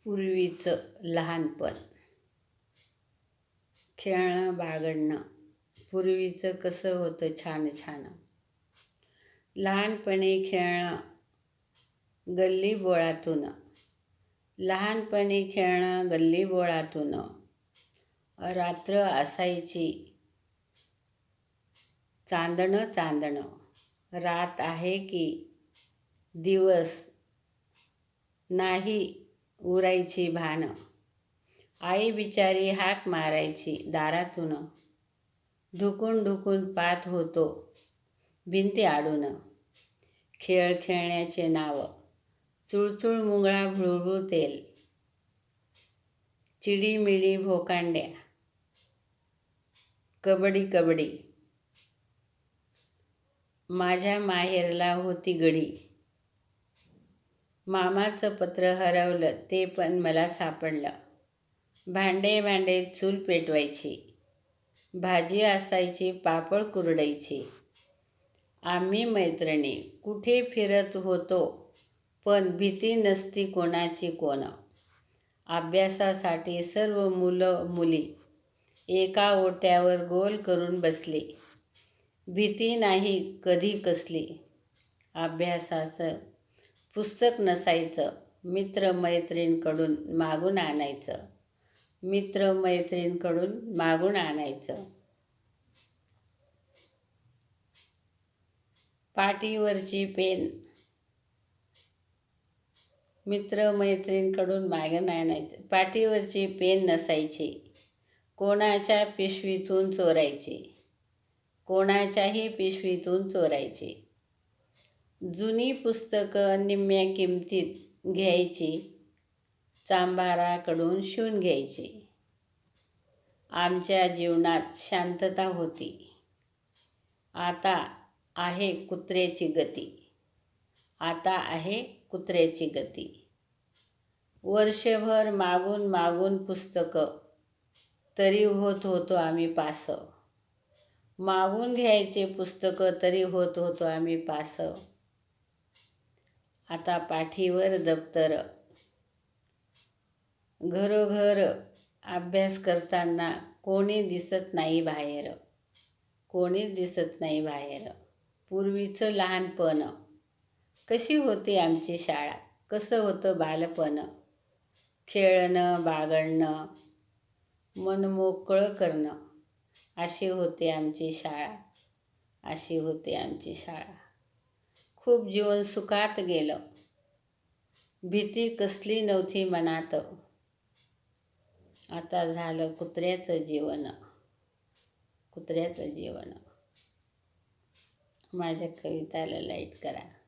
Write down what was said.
पूर्वीचं लहानपण, खेळणं बागडणं. पूर्वीचं कसं होतं छान छान. लहानपणी खेळणं गल्लीबोळातून, लहानपणी खेळणं गल्लीबोळातून. रात्र असायची चांदणं चांदणं. रात आहे की दिवस नाही उरायची भान. आई बिचारी हाक मारायची दारातून. ढुकून ढुकून पाहत होतो भिंती आडून. खेळ खेळण्याचे नाव, चुळचुळ मुंगळा भुळभुळ तेल. चिडीमिडी भोकांड्या, कबड्डी कबड्डी. माझ्या माहेरला होती गडी. मामाचं पत्र हरवलं ते पण मला सापडलं. भांडे भांडे चूल पेटवायची, भाजी असायची पापड कुरडायची. आम्ही मैत्रिणी कुठे फिरत होतो पण भीती नसती कोणाची कोण. अभ्यासासाठी सर्व मुलं मुली एका ओट्यावर गोल करून बसली. भीती नाही कधी कसली. अभ्यासाचं पुस्तक नसायचं, मित्रमैत्रीणकडून मागून आणायचं. मित्रमैत्रीणकडून मागून आणायचं. पाटीवरची पेन मित्रमैत्रीणकडून मागून आणायचं. पाटीवरची पेन नसायची, कोणाच्या पिशवीतून चोरायची. कोणाच्याही पिशवीतून चोरायची. जुनी पुस्तकं निम्म्या किमतीत घ्यायची, चांभाराकडून शिवून घ्यायची. आमच्या जीवनात शांतता होती. आता आहे कुत्र्याची गती. आता आहे कुत्र्याची गती. वर्षभर मागून मागून पुस्तकं तरी होत होतो आम्ही पास. मागून घ्यायचे पुस्तकं तरी होत होतो आम्ही पास. आता पाठीवर दप्तर. घरोघर अभ्यास करताना कोणी दिसत नाही बाहेर. कोणीच दिसत नाही बाहेर. पूर्वीचं लहानपण. कशी होती आमची शाळा, कसं होतं बालपण. खेळणं बागडणं, मन मोकळं करणं. अशी होती आमची शाळा. अशी होती आमची शाळा. खूप जीवन सुखात गेलं. भीती कसली नव्हती मनात. आता झालं कुत्र्याचं जीवन. कुत्र्याचं जीवन. माझ्या कविताला लाईक करा.